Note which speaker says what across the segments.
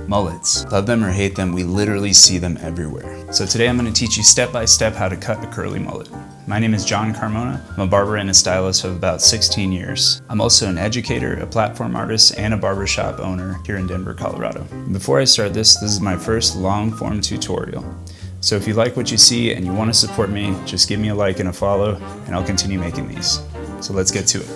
Speaker 1: Mullets. Love them or hate them, we literally see them everywhere. So today I'm going to teach you step by step how to cut a curly mullet. My name is John Carmona. I'm a barber and a stylist of about 16 years. I'm also an educator, a platform artist, and a barbershop owner here in Denver, Colorado. Before I start this is my first long form tutorial. So if you like what you see and you want to support me, just give me a like and a follow, and I'll continue making these. So let's get to it.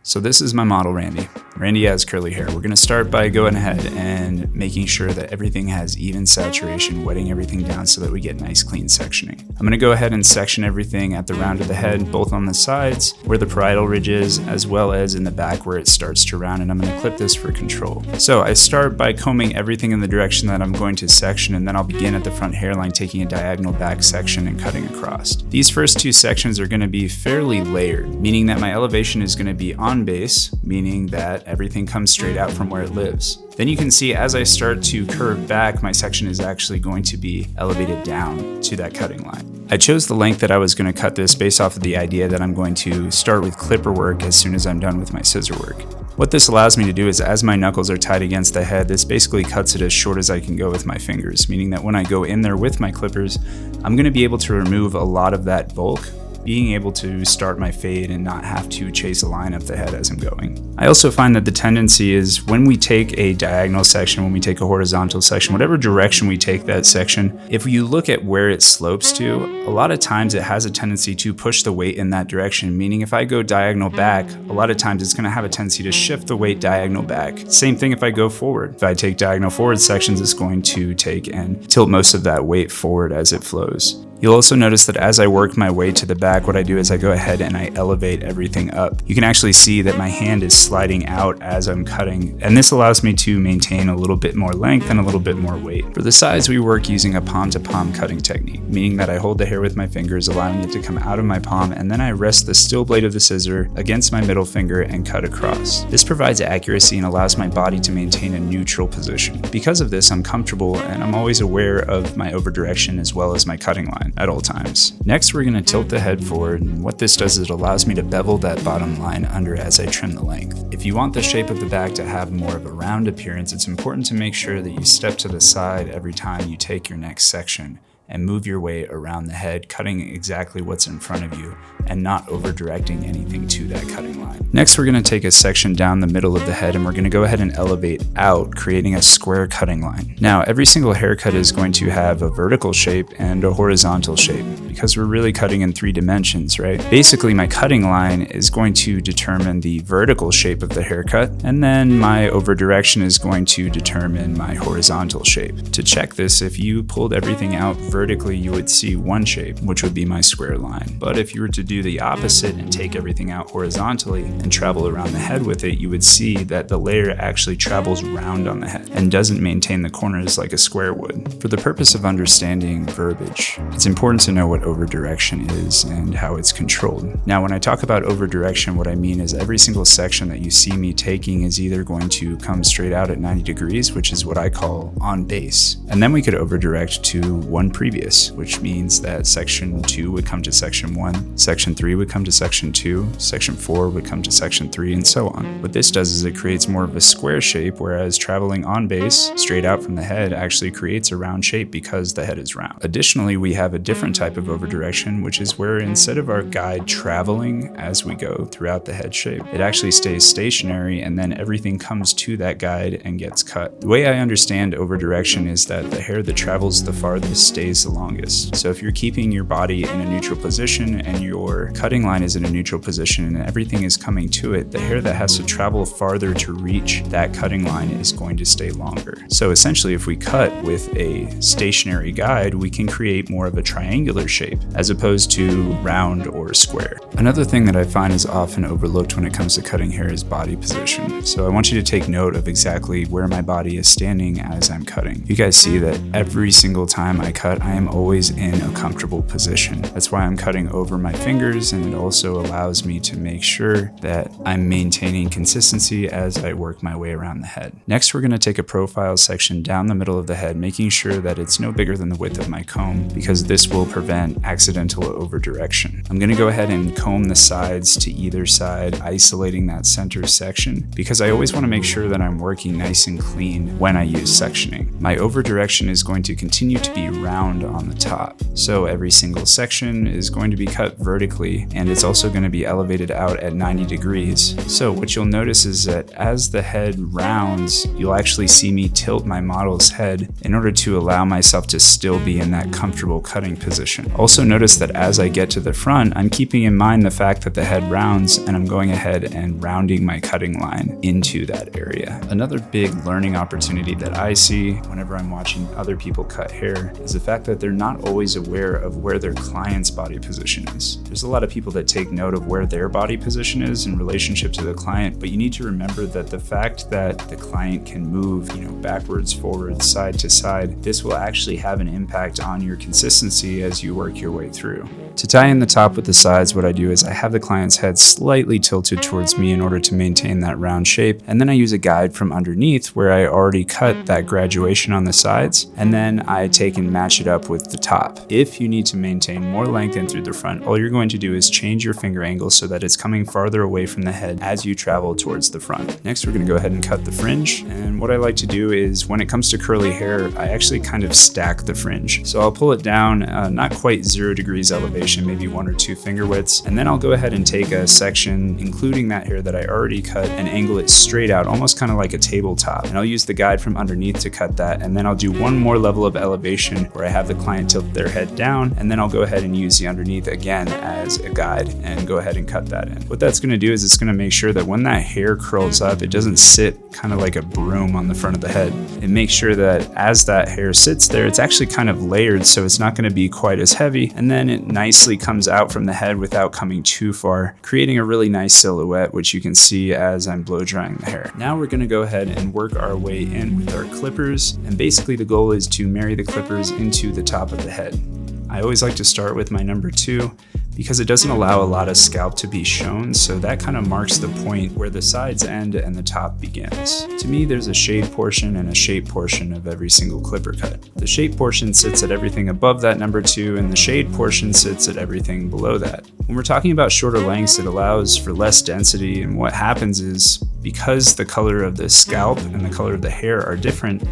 Speaker 1: So this is my model, Randy. Randy has curly hair. We're gonna start by going ahead and making sure that everything has even saturation, wetting everything down so that we get nice clean sectioning. I'm gonna go ahead and section everything at the round of the head, both on the sides where the parietal ridge is, as well as in the back where it starts to round, and I'm gonna clip this for control. So I start by combing everything in the direction that I'm going to section, and then I'll begin at the front hairline, taking a diagonal back section and cutting across. These first two sections are gonna be fairly layered, meaning that my elevation is gonna be on base, meaning that everything comes straight out from where it lives. Then you can see as I start to curve back, my section is actually going to be elevated down to that cutting line. I chose the length that I was going to cut this based off of the idea that I'm going to start with clipper work as soon as I'm done with my scissor work. What this allows me to do is, as my knuckles are tied against the head, this basically cuts it as short as I can go with my fingers, meaning that when I go in there with my clippers, I'm going to be able to remove a lot of that bulk, being able to start my fade and not have to chase a line up the head as I'm going. I also find that the tendency is when we take a diagonal section, when we take a horizontal section, whatever direction we take that section, if you look at where it slopes to, a lot of times it has a tendency to push the weight in that direction, meaning if I go diagonal back, a lot of times it's going to have a tendency to shift the weight diagonal back. Same thing if I go forward. If I take diagonal forward sections, it's going to take and tilt most of that weight forward as it flows. You'll also notice that as I work my way to the back, what I do is I go ahead and I elevate everything up. You can actually see that my hand is sliding out as I'm cutting, and this allows me to maintain a little bit more length and a little bit more weight. For the sides, we work using a palm-to-palm cutting technique, meaning that I hold the hair with my fingers, allowing it to come out of my palm, and then I rest the steel blade of the scissor against my middle finger and cut across. This provides accuracy and allows my body to maintain a neutral position. Because of this, I'm comfortable and I'm always aware of my overdirection as well as my cutting line at all times. Next, we're going to tilt the head forward, and what this does is it allows me to bevel that bottom line under as I trim the length. If you want the shape of the back to have more of a round appearance, it's important to make sure that you step to the side every time you take your next section and move your way around the head, cutting exactly what's in front of you and not over directing anything to that cutting line. Next, we're going to take a section down the middle of the head, and we're going to go ahead and elevate out, creating a square cutting line. Now, every single haircut is going to have a vertical shape and a horizontal shape because we're really cutting in 3 dimensions, right? Basically, my cutting line is going to determine the vertical shape of the haircut, and then my overdirection is going to determine my horizontal shape. To check this, if you pulled everything out vertically, you would see one shape, which would be my square line. But if you were to do the opposite and take everything out horizontally and travel around the head with it, you would see that the layer actually travels round on the head and doesn't maintain the corners like a square would. For the purpose of understanding verbiage, it's important to know what overdirection is and how it's controlled. Now, when I talk about overdirection, what I mean is every single section that you see me taking is either going to come straight out at 90 degrees, which is what I call on base. And then we could overdirect to one previous, which means that section 2 would come to section 1, section 3 would come to section 2, section 4 would come to section 3, and so on. What this does is it creates more of a square shape, whereas traveling on base straight out from the head actually creates a round shape because the head is round. Additionally, we have a different type of overdirection, which is where instead of our guide traveling as we go throughout the head shape, it actually stays stationary, and then everything comes to that guide and gets cut. The way I understand overdirection is that the hair that travels the farthest stays the longest. So if you're keeping your body in a neutral position and your cutting line is in a neutral position and everything is coming to it, the hair that has to travel farther to reach that cutting line is going to stay longer. So essentially, if we cut with a stationary guide, we can create more of a triangular shape as opposed to round or square. Another thing that I find is often overlooked when it comes to cutting hair is body position. So I want you to take note of exactly where my body is standing as I'm cutting. You guys see that every single time I cut, I am always in a comfortable position. That's why I'm cutting over my fingers, and it also allows me to make sure that I'm maintaining consistency as I work my way around the head. Next, we're going to take a profile section down the middle of the head, making sure that it's no bigger than the width of my comb, because this will prevent accidental overdirection. I'm going to go ahead and comb the sides to either side, isolating that center section, because I always want to make sure that I'm working nice and clean when I use sectioning. My overdirection is going to continue to be round on the top, so every single section is going to be cut vertically, and it's also going to be elevated out at 90 degrees. So what you'll notice is that as the head rounds, you'll actually see me tilt my model's head in order to allow myself to still be in that comfortable cutting position. Also notice that as I get to the front, I'm keeping in mind the fact that the head rounds, and I'm going ahead and rounding my cutting line into that area. Another big learning opportunity that I see whenever I'm watching other people cut hair is the fact that they're not always aware of where their client's body position is. There's a lot of people that take note of where their body position is in relationship to the client, but you need to remember that the fact that the client can move, backwards, forwards, side to side, this will actually have an impact on your consistency as you work your way through. To tie in the top with the sides, what I do is I have the client's head slightly tilted towards me in order to maintain that round shape, and then I use a guide from underneath where I already cut that graduation on the sides, and then I take and match it up with the top. If you need to maintain more length in through the front, all you're going to do is change your finger angle so that it's coming farther away from the head as you travel towards the front. Next, we're going to go ahead and cut the fringe, and what I like to do is when it comes to curly hair, I actually kind of stack the fringe. So I'll pull it down, not quite 0 degrees elevation, maybe 1 or 2 finger widths, and then I'll go ahead and take a section, including that hair that I already cut, and angle it straight out, almost kind of like a tabletop. And I'll use the guide from underneath to cut that, and then I'll do one more level of elevation where I have the client tilt their head down, and then I'll go ahead and use the underneath again as a guide and go ahead and cut that in. What that's going to do is it's going to make sure that when that hair curls up, it doesn't sit kind of like a broom on the front of the head. It makes sure that as that hair sits there, it's actually kind of layered, so it's not going to be quite as heavy, and then it nicely comes out from the head without coming too far, creating a really nice silhouette, which you can see as I'm blow drying the hair. Now we're going to go ahead and work our way in with our clippers, and basically the goal is to marry the clippers into the top of the head. I always like to start with my number 2 because it doesn't allow a lot of scalp to be shown, so that kind of marks the point where the sides end and the top begins. To me, there's a shade portion and a shape portion of every single clipper cut. The shape portion sits at everything above that number 2, and the shade portion sits at everything below that. When we're talking about shorter lengths, it allows for less density, and what happens is, because the color of the scalp and the color of the hair are different,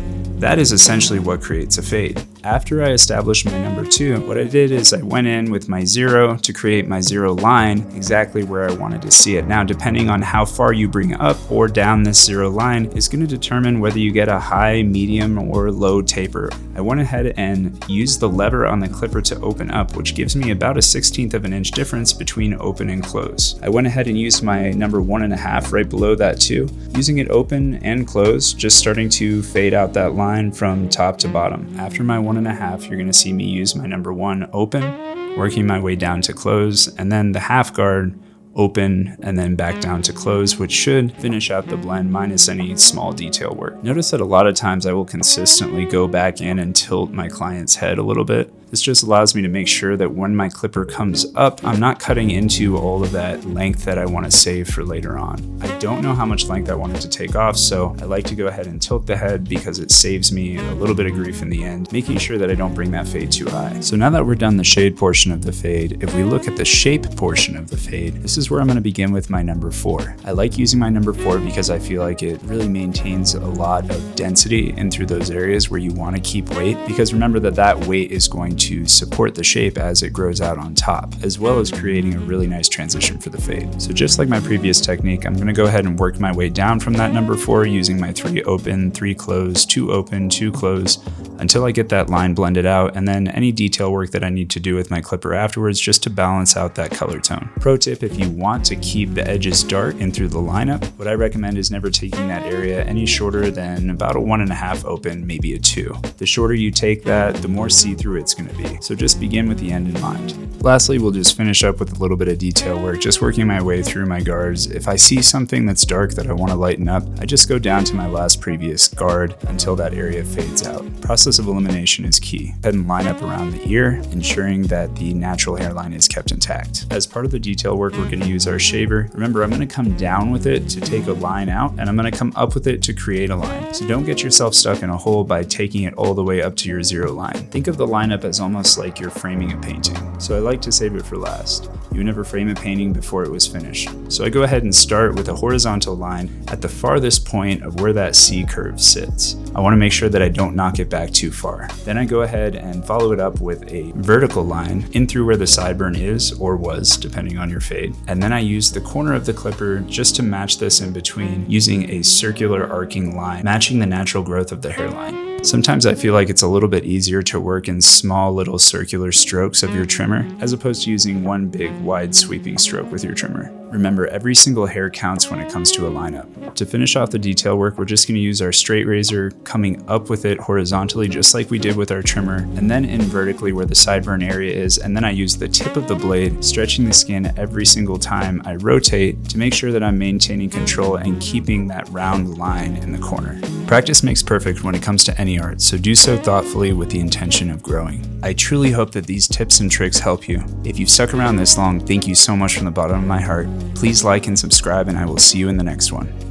Speaker 1: that is essentially what creates a fade. After I established my number 2, what I did is I went in with my 0 to create my 0 line exactly where I wanted to see it. Now, depending on how far you bring up or down this 0 line is going to determine whether you get a high, medium, or low taper. I went ahead and used the lever on the clipper to open up, which gives me about a 1/16 of an inch difference between open and close. I went ahead and used my number 1.5 right below that too, using it open and close, just starting to fade out that line from top to bottom. After my 1.5, you're going to see me use my number 1 open, working my way down to close, and then the half guard open and then back down to close, which should finish out the blend minus any small detail work. Notice that a lot of times I will consistently go back in and tilt my client's head a little bit. This just allows me to make sure that when my clipper comes up, I'm not cutting into all of that length that I want to save for later on. I don't know how much length I want it to take off, so I like to go ahead and tilt the head because it saves me a little bit of grief in the end, making sure that I don't bring that fade too high. So now that we're done the shade portion of the fade, if we look at the shape portion of the fade, this is where I'm going to begin with my number 4. I like using my number 4 because I feel like it really maintains a lot of density in through those areas where you want to keep weight, because remember that that weight is going to support the shape as it grows out on top, as well as creating a really nice transition for the fade. So just like my previous technique, I'm going to go ahead and work my way down from that number 4 using my 3 open, 3 close, 2 open, 2 close, until I get that line blended out, and then any detail work that I need to do with my clipper afterwards just to balance out that color tone. Pro tip, if you want to keep the edges dark in through the lineup, what I recommend is never taking that area any shorter than about a 1.5 open, maybe a 2. The shorter you take that, the more see-through it's going to be. So just begin with the end in mind. Lastly, we'll just finish up with a little bit of detail work, just working my way through my guards. If I see something that's dark that I want to lighten up, I just go down to my last previous guard until that area fades out. Process process of elimination is key. Go ahead and line up around the ear, ensuring that the natural hairline is kept intact. As part of the detail work, we're going to use our shaver. Remember, I'm going to come down with it to take a line out, and I'm going to come up with it to create a line. So don't get yourself stuck in a hole by taking it all the way up to your zero line. Think of the lineup as almost like you're framing a painting. So I like to save it for last. You would never frame a painting before it was finished. So I go ahead and start with a horizontal line at the farthest point of where that C curve sits. I want to make sure that I don't knock it back too far. Then I go ahead and follow it up with a vertical line in through where the sideburn is or was, depending on your fade. And then I use the corner of the clipper just to match this in between, using a circular arcing line, matching the natural growth of the hairline. Sometimes I feel like it's a little bit easier to work in small little circular strokes of your trimmer, as opposed to using one big wide sweeping stroke with your trimmer. Remember, every single hair counts when it comes to a lineup. To finish off the detail work, we're just going to use our straight razor, coming up with it horizontally just like we did with our trimmer, and then in vertically where the sideburn area is, and then I use the tip of the blade, stretching the skin every single time I rotate to make sure that I'm maintaining control and keeping that round line in the corner. Practice makes perfect when it comes to any art, so do so thoughtfully with the intention of growing. I truly hope that these tips and tricks help you. If you've stuck around this long, thank you so much from the bottom of my heart. Please like and subscribe, and I will see you in the next one.